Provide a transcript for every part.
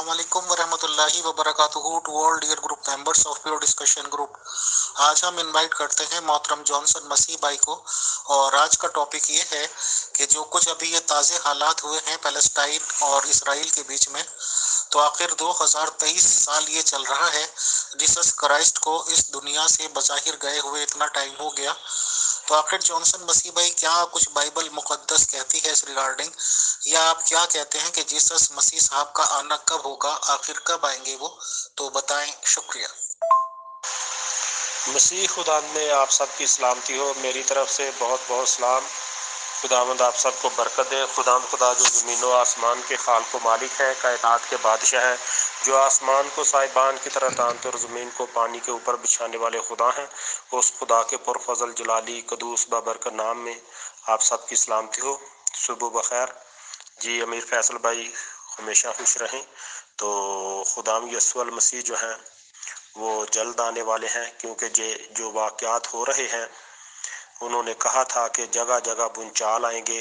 अस्सलाम वालेकुम वरहमतुल्लाहि वबरकातुहू to all dear group members of pure discussion group. आज हम इनवाइट करते हैं मोहतरम जॉनसन मसीह भाई को, और आज का टॉपिक ये है कि जो कुछ अभी ये ताज़े हालात हुए हैं पैलेस्टाइन और इसराइल के बीच में, तो आखिर 2023 साल ये चल रहा है जीसस क्राइस्ट को इस दुनिया से बज़ाहिर गए हुए इतना टाइम हो गया। तो आखिर जॉनसन मसीह भाई क्या कुछ बाइबल मुकद्दस कहती है इस रिगार्डिंग, या आप क्या कहते हैं कि जीसस मसीह साहब का आना कब होगा, आखिर कब आएंगे वो, तो बताएं। शुक्रिया। मसीह खुदा में आप सबकी सलामती हो। मेरी तरफ से बहुत बहुत सलाम। खुदावंद आप सबको बरकत दे। खुदा जो ज़मीन व आसमान के खालिक व मालिक है, कायनात के बादशाह है, जो आसमान को साहिबान की तरह तानते और ज़मीन को पानी के ऊपर बिछाने वाले खुदा हैं, उस खुदा के पुरफजल जलाली कदूस बाबरकत नाम में आप सबकी सलामती हो। सुबह बखैर जी। अमीर फैसल भाई हमेशा खुश रहें। तो खुदाम यसुअल मसीह जो हैं वो जल्द आने वाले हैं, क्योंकि जो वाक़यात हो रहे हैं, उन्होंने कहा था कि जगह जगह भूचाल आएंगे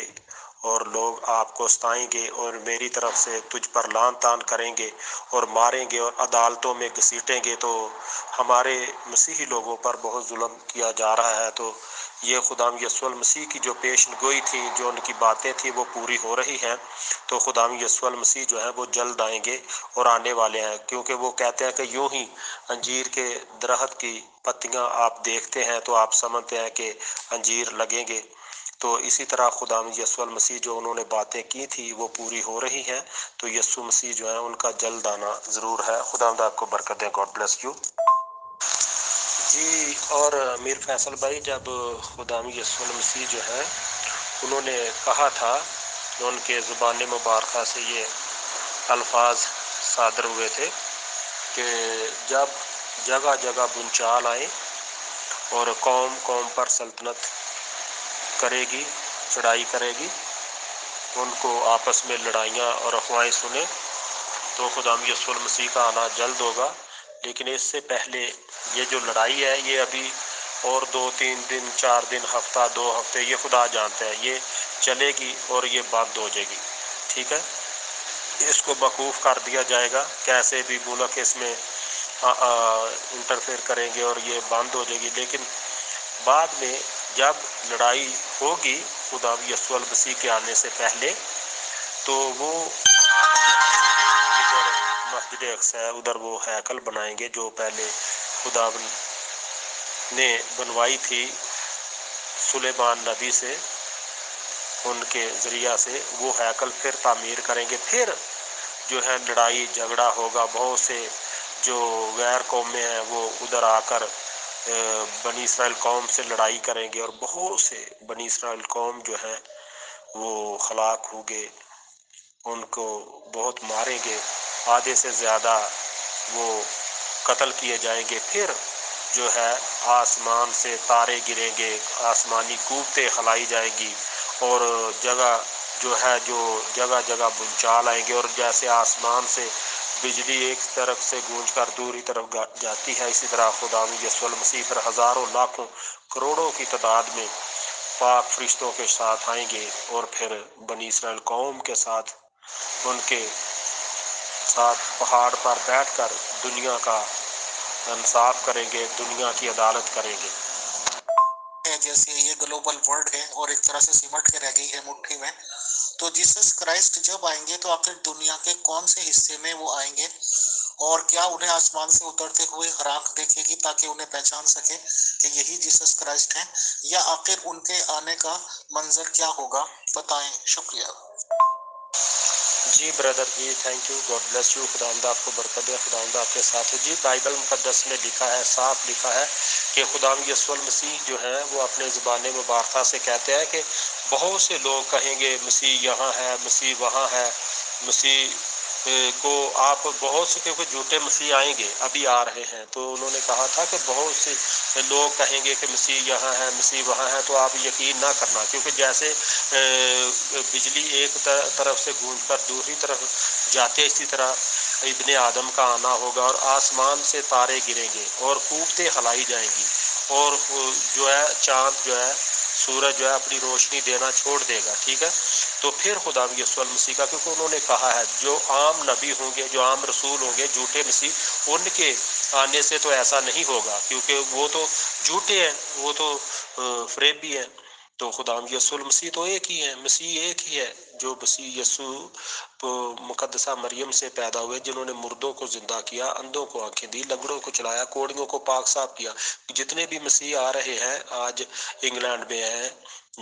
और लोग आपको सताएंगे और मेरी तरफ से तुझ पर लान तान करेंगे और मारेंगे और अदालतों में घसीटेंगे। तो हमारे मसीही लोगों पर बहुत जुल्म किया जा रहा है। तो ये खुदाम यसुअल मसीह की जो पेशन गोई थी, जो उनकी बातें थी, वो पूरी हो रही हैं। तो खुदाम यसुअल मसीह जो है वो जल्द आएंगे और आने वाले हैं, क्योंकि वो कहते हैं कि यूं ही अंजीर के दरख्त की पत्तियां आप देखते हैं तो आप समझते हैं कि अंजीर लगेंगे। तो इसी तरह खुदाम यसुअल मसीह जो उन्होंने बातें की थी वो पूरी हो रही हैं। तो यस्सु मसीह जो है उनका जल्द आना ज़रूर है। खुदावंद आपको बरकत दे। गॉड ब्लेस यू जी। और मीर फैसल भाई, जब खुदाम यसुअल मसीह जो है उन्होंने कहा था, उनके ज़ुबान मुबारक से ये अल्फाज सादर हुए थे कि जब जगह जगह भूचाल आए और कौम कौम पर सल्तनत करेगी, चढ़ाई करेगी, उनको आपस में लड़ाइयाँ और अफवाहें सुने, तो खुदाम यसुअल मसीह का आना जल्द होगा। लेकिन इससे पहले ये जो लड़ाई है, ये अभी और 2-3 दिन, 4 दिन, हफ्ता, 2 हफ्ते, ये खुदा जानता है, ये चलेगी और ये बंद हो जाएगी। ठीक है, इसको बकूफ कर दिया जाएगा। कैसे भी मुल्क इसमें इंटरफेयर करेंगे और ये बंद हो जाएगी। लेकिन बाद में जब लड़ाई होगी खुदा यसुअल मसीह के आने से पहले, तो वो इधर मस्जिद अक्सा है, उधर वो हैकल बनाएंगे जो पहले खुदा ने बनवाई थी सुलेमान नबी से, उनके ज़रिया से वो हैकल फिर तामीर करेंगे। फिर जो है लड़ाई झगड़ा होगा। बहुत से जो गैर कौमें हैं वो उधर आकर बनी इसराइल कौम से लड़ाई करेंगे, और बहुत से बनी इसराइल कौम जो है वो हलाक होंगे, उनको बहुत मारेंगे, आधे से ज़्यादा वो कत्ल किए जाएंगे। फिर जो है आसमान से तारे गिरेंगे, आसमानी कूबतें खलाई जाएगी, और जगह जो है जो जगह जगह भूचाल आएंगे, और जैसे आसमान से बिजली एक तरफ से गूंजकर दूसरी तरफ जाती है, इसी तरह खुदा यसुअल मसीह पर हज़ारों लाखों करोड़ों की तादाद में पाक फरिश्तों के साथ आएंगे, और फिर बनी इसराइल कौम के साथ, उनके साथ पहाड़ पर बैठकर दुनिया का इंसाफ करेंगे, दुनिया की अदालत करेंगे। जैसे ये ग्लोबल वर्ल्ड है और एक तरह से सिमट के रह गई है मुट्ठी में, तो जीसस क्राइस्ट जब आएंगे तो आखिर दुनिया के कौन से हिस्से में वो आएंगे, और क्या उन्हें आसमान से उतरते हुए हर आंख देखेगी ताकि उन्हें पहचान सके कि यही जीसस क्राइस्ट हैं, या आखिर उनके आने का मंजर क्या होगा, बताएं। शुक्रिया जी ब्रदर जी, thank you, God bless you. खुदावंद आपको बरकत दे, खुदावंद आपके साथ है। जी, बाइबल मुकद्दस में लिखा है, साफ लिखा है कि खुदाम यसुअल मसीह जो है वो अपने ज़ुबान मुबारक से कहते हैं कि बहुत से लोग कहेंगे मसीह यहाँ है, मसीह वहाँ है, मसीह को आप बहुत से, क्योंकि झूठे मसीह आएंगे, अभी आ रहे हैं। तो उन्होंने कहा था कि बहुत से लोग कहेंगे कि मसीह यहाँ है, मसीह वहाँ है। तो आप यकीन ना करना, क्योंकि जैसे बिजली एक तरफ से गूंजकर दूसरी तरफ जाते, इसी तरह इब्ने आदम का आना होगा, और आसमान से तारे गिरेंगे और कूबतें हिलाई जाएंगी, और जो है चाँद जो है, सूरज जो है अपनी रोशनी देना छोड़ देगा। ठीक है, تو پھر خدا یسوع مسیح کا، کیونکہ انہوں نے کہا ہے جو عام نبی ہوں گے، جو عام رسول ہوں گے، جھوٹے مسیح، ان کے آنے سے تو ایسا نہیں ہوگا، کیونکہ وہ تو جھوٹے ہیں، وہ تو فریبی ہیں۔ تو خدا یسوع مسیح تو ایک ہی ہے، مسیح ایک ہی ہے، جو مسیح یسوع مقدسہ مریم سے پیدا ہوئے، جنہوں نے مردوں کو زندہ کیا، اندھوں کو آنکھیں دی، لنگڑوں کو چلایا، کوڑیوں کو پاک صاف کیا۔ جتنے بھی مسیح آ رہے ہیں، آج انگلینڈ میں ہیں،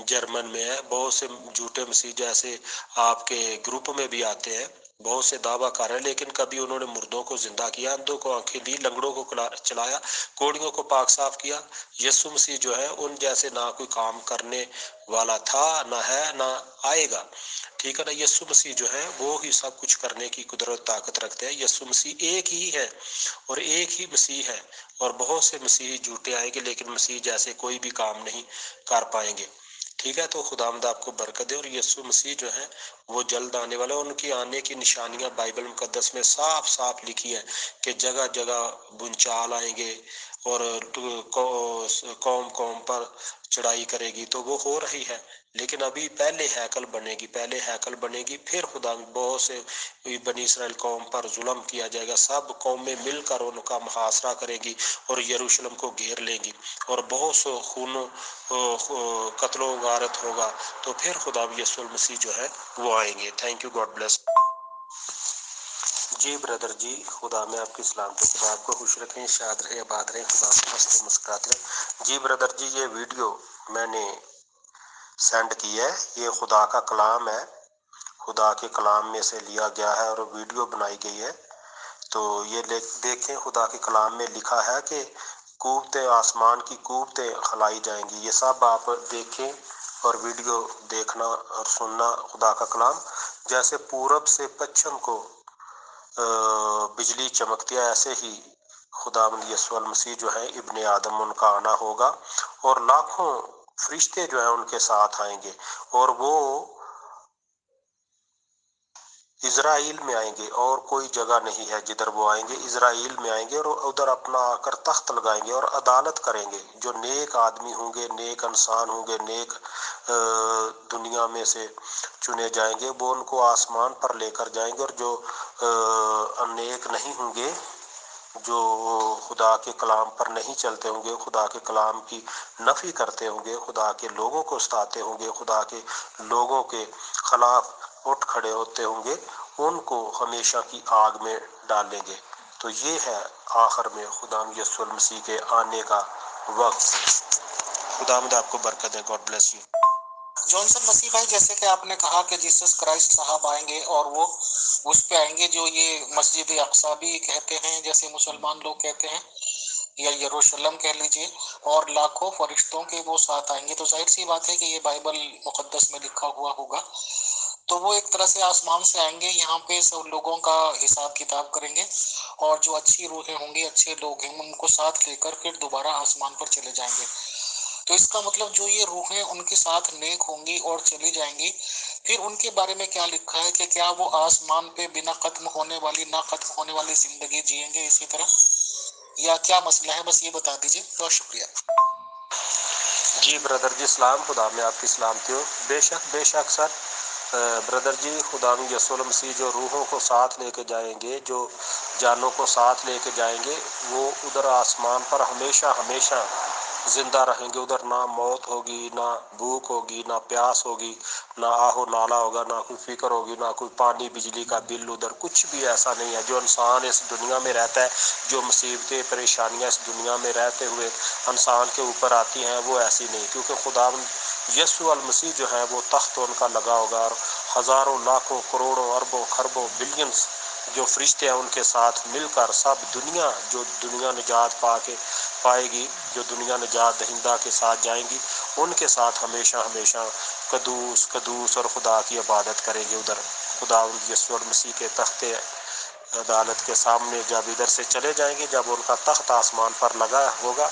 جرمن میں ہے، بہت سے جھوٹے مسیح جیسے آپ کے گروپ میں بھی آتے ہیں، بہت سے دعویٰ کر رہے ہیں، لیکن کبھی انہوں نے مردوں کو زندہ کیا، اندھوں کو آنکھیں دی، لنگڑوں کو چلایا، کوڑیوں کو پاک صاف کیا۔ یسوع مسیح جو ہے ان جیسے نہ کوئی کام کرنے والا تھا، نہ ہے، نہ آئے گا، ٹھیک ہے نا۔ یسوع مسیح جو ہے وہ ہی سب کچھ کرنے کی قدرت طاقت رکھتے ہیں۔ یسوع مسیح ایک ہی ہے اور ایک ہی مسیح ہے، اور بہت سے مسیح جھوٹے آئیں گے، لیکن مسیح جیسے کوئی بھی کام نہیں کر پائیں گے، ٹھیک ہے۔ تو خداوند آپ کو برکت دے۔ اور یسوع مسیح جو ہے وہ جلد آنے والا ہے، ان کی آنے کی نشانیاں بائبل مقدس میں صاف صاف لکھی ہیں کہ جگہ جگہ بنچال آئیں گے اور قوم قوم پر چڑھائی کرے گی، تو وہ ہو رہی ہے، لیکن ابھی پہلے ہیکل بنے گی، پہلے ہیکل بنے گی، پھر خدا بہت سے بنی اسرائیل قوم پر ظلم کیا جائے گا، سب قومیں مل کر ان کا محاصرہ کرے گی اور یروشلم کو گھیر لیں گی، اور بہت سے خون قتل و غارت ہوگا، تو پھر خدا یسوع مسیح جو ہے وہ آئیں گے۔ Thank you, God bless. جی بردر جی، خدا میں آپ کی سلامتی، خدا آپ کو خوش رکھیں، شاد رہے، آباد رہے، خدا آپ کو ہنستے مسکراتے رہے۔ جی بردر جی، یہ ویڈیو میں نے سینڈ کی ہے، یہ خدا کا کلام ہے، خدا کے کلام میں سے لیا گیا ہے اور ویڈیو بنائی گئی ہے۔ تو یہ دیکھیں، خدا کے کلام میں لکھا ہے کہ قوتیں، آسمان کی قوتیں خلائی جائیں گی، یہ سب آپ دیکھیں اور ویڈیو دیکھنا اور سننا خدا کا کلام۔ جیسے پورب سے پچھم کو بجلی چمکتی ہے، ایسے ہی خداوند یسوع المسیح جو ہے ابن آدم، ان کا آنا ہوگا، اور لاکھوں فرشتے جو ہیں ان کے ساتھ آئیں گے، اور وہ اسرائیل میں آئیں گے، اور کوئی جگہ نہیں ہے جدھر وہ آئیں گے، اسرائیل میں آئیں گے، اور ادھر اپنا آ کر تخت لگائیں گے اور عدالت کریں گے۔ جو نیک آدمی ہوں گے، نیک انسان ہوں گے، نیک دنیا میں سے چنے جائیں گے، وہ ان کو آسمان پر لے کر جائیں گے، اور جو نیک نہیں ہوں گے، جو خدا کے کلام پر نہیں چلتے ہوں گے، خدا کے کلام کی نفی کرتے ہوں گے، خدا کے لوگوں کو ستاتے ہوں گے، خدا کے لوگوں کے خلاف اٹھ کھڑے ہوتے ہوں گے، ان کو ہمیشہ کی آگ میں ڈالیں گے۔ تو یہ ہے آخر میں خدا یسوع المسیح کے آنے کا وقت۔ خداوند آپ کو برکت دے۔ God bless you. Johnson Masih بھائی، جیسے کہ آپ نے کہا کہ جیسس کرائسٹ صاحب آئیں گے اور وہ اس پہ آئیں گے جو یہ مسجد اقصی بھی کہتے ہیں، جیسے مسلمان لوگ کہتے ہیں، یا یروشلم کہہ لیجئے، اور لاکھوں فرشتوں کے وہ ساتھ آئیں گے۔ تو ظاہر سی بات ہے کہ یہ بائبل مقدس میں لکھا ہوا ہوگا، تو وہ ایک طرح سے آسمان سے آئیں گے، یہاں پہ سب لوگوں کا حساب کتاب کریں گے، اور جو اچھی روحیں ہوں گی، اچھے لوگ ہیں، ان کو ساتھ لے کر پھر دوبارہ آسمان پر چلے جائیں گے۔ تو اس کا مطلب جو یہ روحیں ان کے ساتھ نیک ہوں گی اور چلی جائیں گی، پھر ان کے بارے میں کیا لکھا ہے کہ کیا وہ آسمان پہ بنا ختم ہونے والی، نہ ختم ہونے والی زندگی جئیں گے اسی طرح، یا کیا مسئلہ ہے؟ بس یہ بتا دیجئے۔ بہت شکریہ۔ جی بردر جی، سلام، خدا میں آپ کی سلامتی ہو۔ بے شک، بے شک سر، بردر جی، خدا یسوع المسیح جو روحوں کو ساتھ لے کے جائیں گے، جو جانوں کو ساتھ لے کے جائیں گے، وہ ادھر آسمان پر ہمیشہ ہمیشہ زندہ رہیں گے۔ ادھر نہ موت ہوگی، نہ بھوک ہوگی، نہ پیاس ہوگی، نہ آہو نالا ہوگا، نہ کوئی فکر ہوگی، نہ کوئی پانی بجلی کا بل، ادھر کچھ بھی ایسا نہیں ہے۔ جو انسان اس دنیا میں رہتا ہے، جو مصیبتیں پریشانیاں اس دنیا میں رہتے ہوئے انسان کے اوپر آتی ہیں، وہ ایسی نہیں، کیونکہ خدا یسوع المسیح جو ہے وہ تخت ان کا لگا ہوگا، اور ہزاروں، لاکھوں، کروڑوں، اربوں، خربوں، بلینز جو فرشتے ہیں ان کے ساتھ مل کر سب دنیا، جو دنیا نجات پائے گی، جو دنیا نجات دہندہ کے ساتھ جائیں گی، ان کے ساتھ ہمیشہ ہمیشہ قدوس اور خدا کی عبادت کریں گے۔ ادھر خدا یسوع المسیح کے تخت عدالت کے سامنے جب ادھر سے چلے جائیں گے، جب ان کا تخت آسمان پر لگا ہوگا،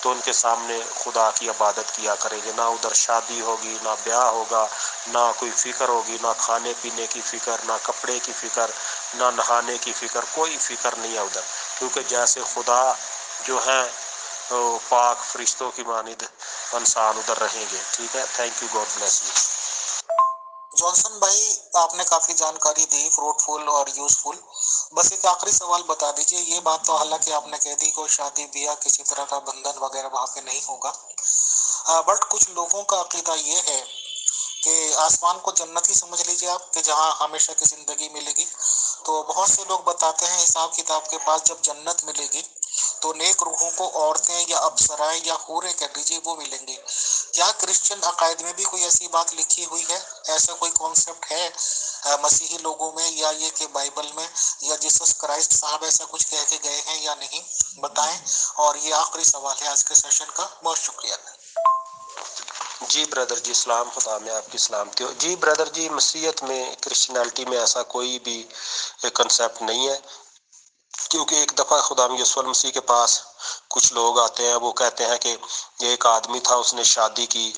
تو ان کے سامنے خدا کی عبادت کیا کریں گے۔ نہ ادھر شادی ہوگی، نہ بیاہ ہوگا، نہ کوئی فکر ہوگی، نہ کھانے پینے کی فکر، نہ کپڑے کی فکر، نہ نہانے کی فکر، کوئی فکر نہیں ہے ادھر، کیونکہ جیسے خدا جو ہیں پاک فرشتوں کی مانند انسان ادھر رہیں گے۔ ٹھیک ہے، thank you, God bless you. Johnson भाई, आपने काफी जानकारी दी, फ्रूटफुल और यूजफुल। बस एक आखिरी सवाल बता दीजिए, ये बात तो हालांकि आपने कह दी कोई शादी ब्याह किसी तरह का बंधन वगैरह वहां पे नहीं होगा, बट कुछ लोगों का अकीदा ये है कि आसमान को जन्नत ही समझ लीजिए आप, कि जहाँ हमेशा की जिंदगी मिलेगी। तो बहुत से लोग बताते हैं हिसाब किताब के पास जब जन्नत मिलेगी तो नेक रूहों को औरतें या अप्सराएं या हूरें कह लीजिए वो मिलेंगी। क्या क्रिश्चियन अकायद में भी कोई ऐसी बात लिखी हुई है? ऐसा कोई कॉन्सेप्ट है मसीही लोगों में, या ये कि बाइबल में या जीसस क्राइस्ट साहब ऐसा कुछ कह के गए हैं या नहीं, बताएं। और ये आखिरी सवाल है आज के सेशन का। बहुत शुक्रिया। जी ब्रदर जी, सलाम, खुदा में आपकी सलामती हो। जी ब्रदर जी, मसीहत में, क्रिश्चियनिटी में ऐसा कोई भी कंसेप्ट नहीं है, क्योंकि एक दफ़ा खुदा यीशु मसीह के पास कुछ लोग आते हैं, वो कहते हैं कि एक आदमी था, उसने शादी की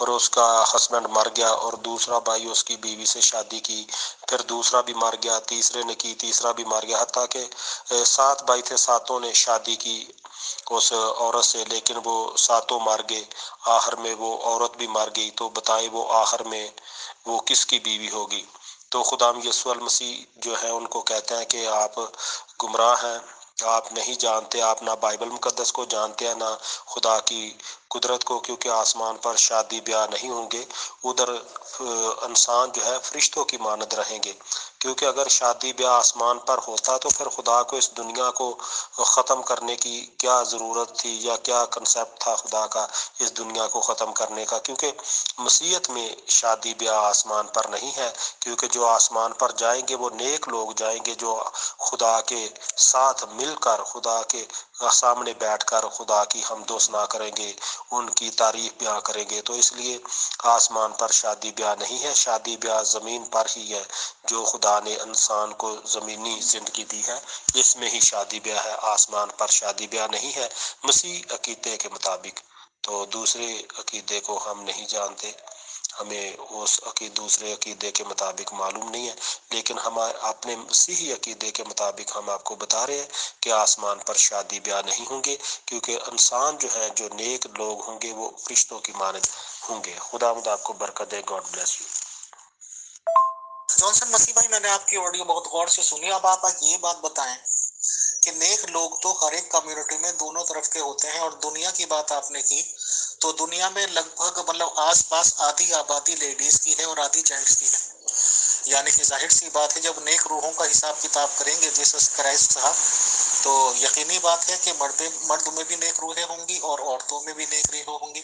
और उसका हस्बैंड मर गया, और दूसरा भाई उसकी बीवी से शादी की, फिर दूसरा भी मर गया, तीसरे ने की, तीसरा भी मर गया, हत्ता कि 7 भाई थे, सातों ने शादी की उस औरत से, लेकिन वो सातों मर गए, आखिर में वो औरत भी मर गई। तो बताएं वो आखिर में वो किसकी बीवी होगी? तो खुदाम यीशु मसीह जो है उनको कहते हैं कि आप गुमराह हैं, आप नहीं जानते, आप ना बाइबल मुकद्दस को जानते हैं, ना खुदा की कुदरत को, क्योंकि आसमान पर शादी ब्याह नहीं होंगे, उधर इंसान जो है फरिश्तों की मानद रहेंगे। क्योंकि अगर शादी ब्याह आसमान पर होता तो फिर खुदा को इस दुनिया को ख़त्म करने की क्या ज़रूरत थी, या क्या कंसेप्ट था खुदा का इस दुनिया को ख़त्म करने का? क्योंकि मसीहत में शादी ब्याह आसमान पर नहीं है, क्योंकि जो आसमान पर जाएंगे वो नेक लोग जाएंगे, जो खुदा के साथ मिलकर खुदा के सामने बैठकर खुदा की हमदो सना करेंगे, उनकी तारीफ ब्याह करेंगे। तो इसलिए आसमान पर शादी ब्याह नहीं है, शादी ब्याह ज़मीन पर ही है। जो खुदा ने इंसान को ज़मीनी ज़िंदगी दी है, इसमें ही शादी ब्याह है, आसमान पर शादी ब्याह नहीं है मसीह अकीदे के मुताबिक। तो दूसरे अकीदे को हम नहीं जानते, हमें उस दूसरे अकीदे के मुताबिक मालूम नहीं है, लेकिन हम अपने मसीही अकीदे के मुताबिक हम आपको बता रहे हैं कि आसमान पर शादी ब्याह नहीं होंगे, क्योंकि इंसान जो है, जो नेक लोग होंगे, वो फरिश्तों की मानद होंगे। खुदावंद आपको बरकत दे। God bless you. Johnson Masih भाई, मैंने आपकी ऑडियो बहुत गौर से सुनी। अब आप ये बात बताएं कि नेक लोग तो हर एक कम्युनिटी में दोनों तरफ के होते हैं, और दुनिया की बात आपने की तो दुनिया में लगभग मतलब आसपास आधी आबादी लेडीज की है और आधी जेंट्स की है। यानी कि जाहिर सी बात है जब नेक रूहों का हिसाब किताब करेंगे जीसस क्राइस्ट साहब, तो यकीनी बात है कि मर्द में भी नेक रूहें होंगी और औरतों में भी नेक रूहें होंगी।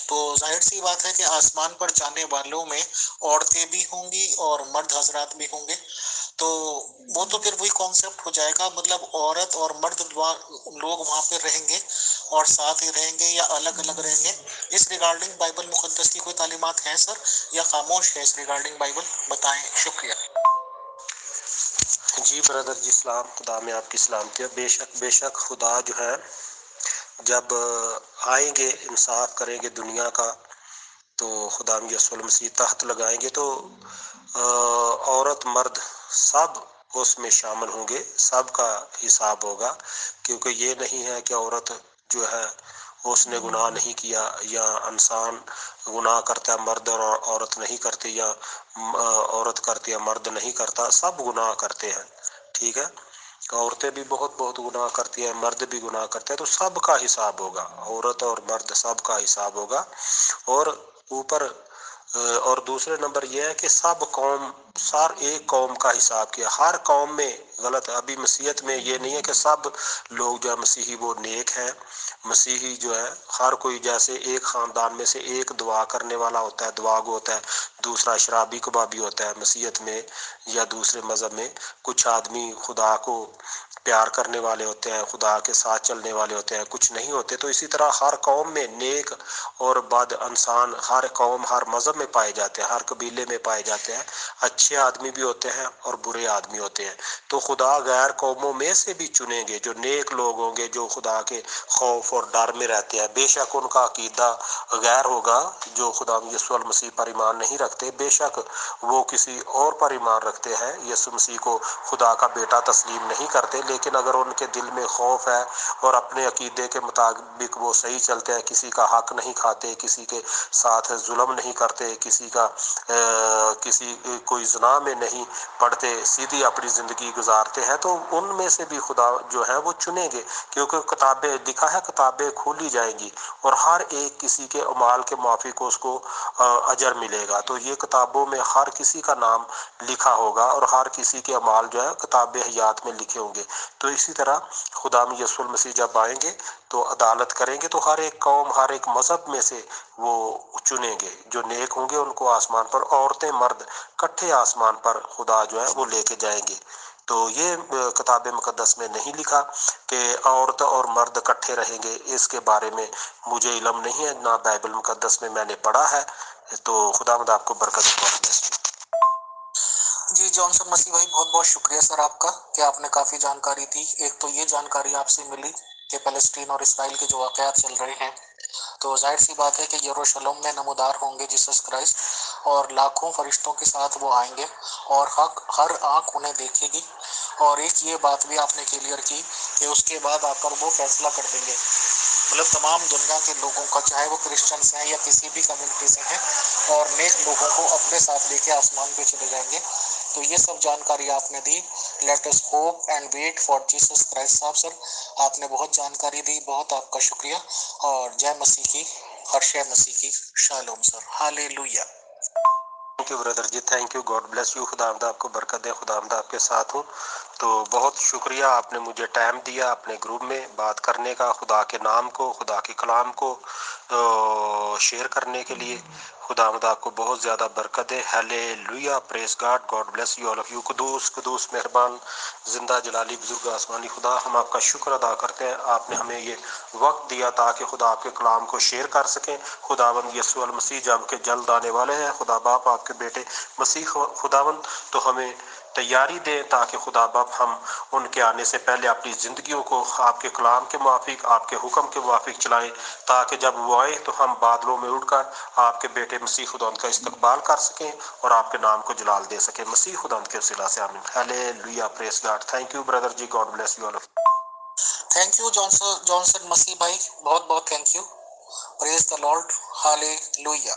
तो जाहिर सी बात है कि आसमान पर जाने वालों में औरतें भी होंगी और मर्द हजरात भी होंगे। तो वो तो फिर वही कॉन्सेप्ट हो जाएगा, मतलब औरत और मर्द लोग वहां पे रहेंगे और साथ ही रहेंगे या अलग अलग रहेंगे? इस रिगार्डिंग बाइबल मुकद्दस की कोई तालीमात है सर, या खामोश है इस रिगार्डिंग बाइबल? बताएं। शुक्रिया। जी ब्रदर जी, सलाम, खुदा में आपकी सलामती है। बेशक बेशक खुदा जो है जब आएंगे, इंसाफ करेंगे दुनिया का, तो खुदा यीशु मसीह तख्त लगाएंगे, तो औरत मर्द सब उसमें शामिल होंगे, सब का हिसाब होगा। क्योंकि ये नहीं है कि औरत जो है उसने गुनाह नहीं किया, या इंसान गुनाह करता है मर्द और औरत नहीं करती, या औरत करती है मर्द नहीं करता, सब गुनाह करते हैं। ठीक है, औरतें भी बहुत बहुत गुनाह करती हैं, मर्द भी गुनाह करते हैं, तो सब का हिसाब होगा, औरत और मर्द सब का हिसाब होगा। और ऊपर और दूसरे नंबर यह है कि सब कौम, सार एक कौम का हिसाब किया, हर कौम में गलत है। अभी मसीहत में ये नहीं है कि सब लोग जो है मसीही वो नेक हैं। मसीही जो है हर कोई, जैसे एक खानदान में से एक दुआ करने वाला होता है, दुआ गो होता है, दूसरा शराबी कबाबी होता है। मसीहत में या दूसरे मज़हब में कुछ आदमी खुदा को प्यार करने वाले होते हैं, खुदा के साथ चलने वाले होते हैं, कुछ नहीं होते। तो इसी तरह हर कौम में नेक और बद इंसान, हर कौम हर मज़हब में पाए जाते हैं, हर कबीले में पाए जाते हैं। अच्छे आदमी भी होते हैं और बुरे आदमी होते हैं। तो खुदा गैर कौमों में से भी चुनेंगे जो नेक लोग होंगे, जो खुदा के खौफ और डर में रहते हैं। बेशक उनका अकीदा गैर होगा, जो खुदा यीशु मसीह पर ईमान नहीं रखते, बेशक वो किसी और पर ईमान रखते हैं, यीशु मसीह को खुदा का बेटा तस्लीम नहीं करते, لیکن اگر ان کے دل میں خوف ہے اور اپنے عقیدے کے مطابق وہ صحیح چلتے ہیں، کسی کا حق نہیں کھاتے، کسی کے ساتھ ظلم نہیں کرتے، کسی کوئی زنا میں نہیں پڑتے، سیدھی اپنی زندگی گزارتے ہیں، تو ان میں سے بھی خدا جو ہے وہ چنیں گے، کیونکہ کتابیں لکھا ہے کتابیں کھولی جائیں گی اور ہر ایک کسی کے اعمال کے موافق اس کو اجر ملے گا۔ تو یہ کتابوں میں ہر کسی کا نام لکھا ہوگا اور ہر کسی کے اعمال جو ہے کتاب حیات میں لکھے ہوں گے۔ تو اسی طرح خدا یسوع المسیح جب آئیں گے تو عدالت کریں گے، تو ہر ایک قوم، ہر ایک مذہب میں سے وہ چنیں گے، جو نیک ہوں گے ان کو آسمان پر، عورتیں مرد کٹھے آسمان پر خدا جو ہے وہ لے کے جائیں گے۔ تو یہ کتاب مقدس میں نہیں لکھا کہ عورت اور مرد کٹھے رہیں گے، اس کے بارے میں مجھے علم نہیں ہے، نہ بائبل مقدس میں نے پڑھا ہے۔ تو خدا مد آپ کو برکت دے۔ جی جانسن مسیح بھائی، بہت بہت شکریہ سر آپ کا کہ آپ نے کافی جانکاری دی۔ ایک تو یہ جانکاری آپ سے ملی کہ فلسطین اور اسرائیل کے جو واقعات چل رہے ہیں، تو ظاہر سی بات ہے کہ یروشلم میں نمودار ہوں گے جیسس کرائسٹ، اور لاکھوں فرشتوں کے ساتھ وہ آئیں گے اور ہر آنکھ انہیں دیکھے گی۔ اور ایک یہ بات بھی آپ نے کلیئر کی کہ اس کے بعد آ کر وہ فیصلہ کر دیں گے، مطلب تمام دنیا کے لوگوں کا، چاہے وہ کرسچنس ہیں یا کسی بھی کمیونٹی سے ہیں، اور نیک لوگوں کو اپنے ساتھ لے کے آسمان پہ چلے جائیں گے۔ تو یہ سب جانکاری آپ نے دی۔ Let us hope and wait for Jesus Christ. صاحب سر آپ نے بہت جانکاری دی، بہت آپ کا شکریہ، اور جے مسیح کی، ہرشے مسیح کی، شالوم sir, hallelujah. Thank you brother جی، thank you, God bless you, خدا آپ کو برکت دے، خدا آپ کے ساتھ ہوں۔ تو بہت شکریہ، آپ نے مجھے ٹائم دیا اپنے گروپ میں بات کرنے کا، خدا کے نام کو، خدا کے کلام کو شیئر کرنے کے لیے۔ خدا آپ کو بہت زیادہ برکت دے، hallelujah, praise God, God bless you all of you. قدوس قدوس مہربان زندہ جلالی بزرگ آسمانی خدا، ہم آپ کا شکر ادا کرتے ہیں، آپ نے ہمیں یہ وقت دیا تاکہ خدا آپ کے کلام کو شیئر کر سکیں۔ خداوند یسوع المسیح جب کے جلد آنے والے ہیں، خدا باپ آپ کے بیٹے مسیح خداوند تو ہمیں تیاری دیں تاکہ خدا باپ ہم ان کے آنے سے پہلے اپنی زندگیوں کو آپ کے کلام کے موافق، آپ کے حکم کے موافق چلائیں، تاکہ جب وہ آئے تو ہم بادلوں میں اڑ کر آپ کے بیٹے مسیح خداوند کا استقبال کر سکیں اور آپ کے نام کو جلال دے سکیں، مسیح خداوند کے وسیلہ سے آمین، hallelujah, praise God. Thank you brother جی، God bless you all. Thank you Johnson Masih بھائی، بہت بہت thank you, praise the Lord, hallelujah.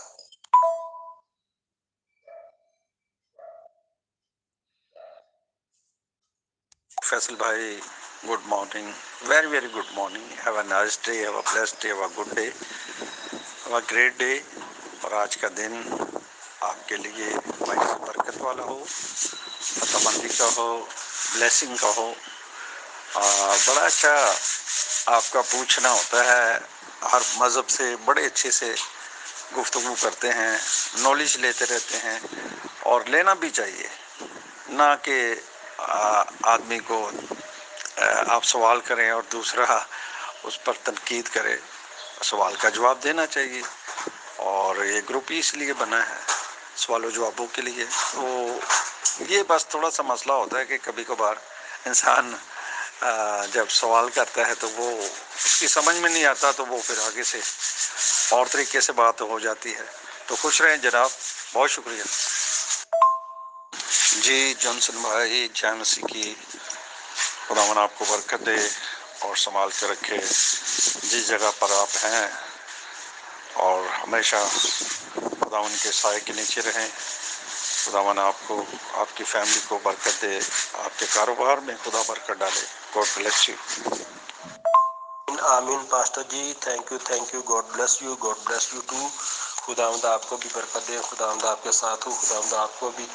Faisal بھائی، good morning, very very good morning, have a nice day, have a blessed day, have a good day, have a great day. اور آج کا دن آپ کے لیے باعث برکت والا ہو، فتح مندی کا ہو، بلیسنگ کا ہو۔ بڑا اچھا آپ کا پوچھنا ہوتا ہے، ہر مذہب سے بڑے اچھے سے گفتگو کرتے ہیں، نالج لیتے رہتے ہیں، اور لینا بھی چاہیے، نہ کہ آدمی کو آپ سوال کریں اور دوسرا اس پر تنقید کرے۔ سوال کا جواب دینا چاہیے، اور یہ گروپ اس لیے بنا ہے، سوال و جوابوں کے لیے۔ تو یہ بس تھوڑا سا مسئلہ ہوتا ہے کہ کبھی کبھار انسان جب سوال کرتا ہے تو وہ اس کی سمجھ میں نہیں آتا، تو وہ پھر آگے سے اور طریقے سے بات ہو جاتی ہے۔ تو خوش رہیں جناب، بہت شکریہ جی۔ جانسن بھائی، جے مسیح کی، خداوند آپ کو برکت دے اور سنبھال کے رکھے جس جگہ پر آپ ہیں، اور ہمیشہ خداوند کے سائے کے نیچے رہیں۔ خداوند آپ کو، آپ کی فیملی کو برکت دے، آپ کے کاروبار میں خدا برکت ڈالے۔ God bless you. آمین پاسٹر جی، thank you, God bless you, God bless you too. خداوند آپ کو بھی برکت دے، خداوند آپ کے ساتھ ہو، خداوند آپ کو بھی،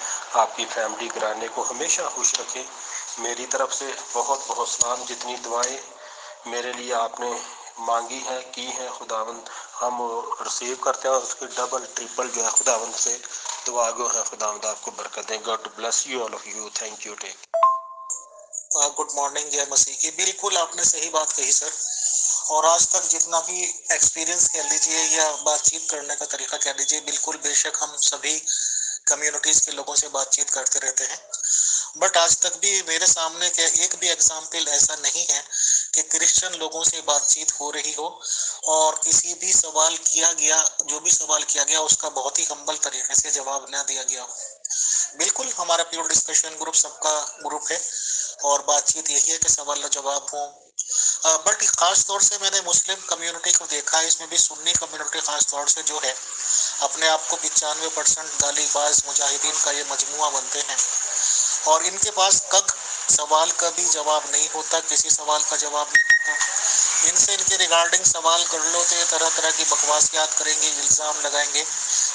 آپ کی فیملی گھرانے کو ہمیشہ خوش رکھے۔ میری طرف سے بہت بہت سلام، جتنی دعائیں میرے لیے آپ نے مانگی ہیں، کی ہیں، خداوند ہم ریسیو کرتے ہیں، اور اس کے ڈبل ٹرپل جو ہے خداوند سے دعا گو ہے، خداوند آپ کو برکت دیں۔ God bless you all of you, thank you, take. Good morning جے مسیح کی، بالکل آپ نے صحیح بات کہی سر۔ اور آج تک جتنا بھی ایکسپیرینس کہہ لیجئے یا بات چیت کرنے کا طریقہ کہہ لیجئے، بالکل بے شک ہم سبھی کمیونٹیز کے لوگوں سے بات چیت کرتے رہتے ہیں، بٹ آج تک بھی میرے سامنے کے ایک بھی ایگزامپل ایسا نہیں ہے کہ کرسچن لوگوں سے بات چیت ہو رہی ہو اور کسی بھی سوال کیا گیا، جو بھی سوال کیا گیا اس کا بہت ہی ہمبل طریقے سے جواب نہ دیا گیا ہو۔ بالکل ہمارا پیور ڈسکشن گروپ سب کا گروپ ہے، और बातचीत यही है कि सवाल जवाब हो। बट खास तौर से मैंने मुस्लिम कम्युनिटी को देखा है, इसमें भी सुन्नी कम्युनिटी खास तौर से जो है अपने आप को 95% गालीबाज मुजाहिदीन का ये मजमुआ बनते हैं, और इनके पास सवाल का भी जवाब नहीं होता, किसी सवाल का जवाब नहीं होता। इनसे इनके रिगार्डिंग सवाल कर लो तो ये तरह तरह की बकवासियात करेंगे, इल्ज़ाम लगाएंगे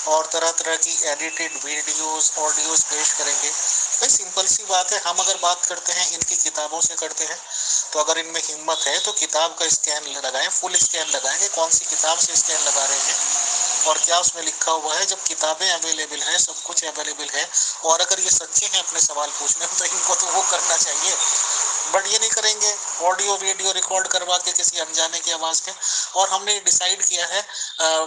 और तरह तरह की एडिटेड वीडियोस ऑडियोज पेश करेंगे। भाई सिंपल सी बात है, हम अगर बात करते हैं इनकी किताबों से करते हैं, तो अगर इनमें हिम्मत है तो किताब का स्कैन लगाएं, फुल स्कैन लगाएंगे, कौन सी किताब से स्कैन लगा रहे हैं और क्या उसमें लिखा हुआ है। जब किताबें अवेलेबल है, सब कुछ अवेलेबल है, और अगर ये सच्चे हैं अपने सवाल पूछने में, तो इनको तो वो करना चाहिए। बट ये नहीं करेंगे, ऑडियो वीडियो रिकॉर्ड करवा के किसी अनजाने की आवाज में। और हमने डिसाइड किया है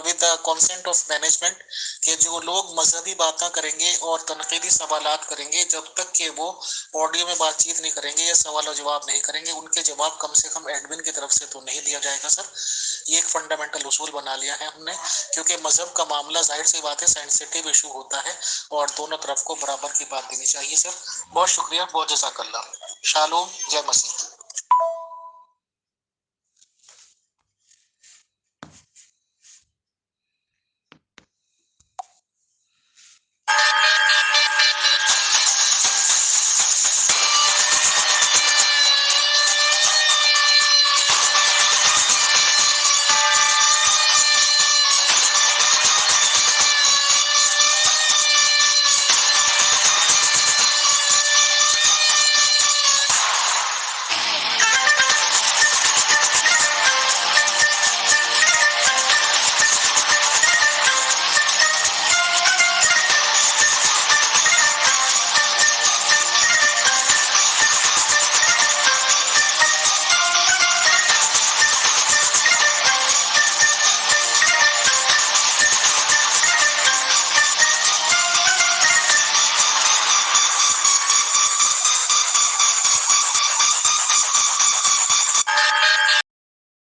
with the consent of management कि जो लोग मजहबी बातें करेंगे और तनकीदी सवालात करेंगे, जब तक कि वो ऑडियो में बातचीत नहीं करेंगे या सवाल और जवाब नहीं करेंगे, उनके जवाब कम से कम एडमिन की तरफ से तो नहीं लिया जाएगा सर। ये एक फंडामेंटल उसूल बना लिया है हमने, क्योंकि मजहब का मामला जाहिर सी बात है सेंसिटिव इशू होता है और दोनों तरफ को बराबर की बात देनी चाहिए सर। बहुत शुक्रिया, बहुत जज़ाकल्लाह। शालोम, जय मसीह।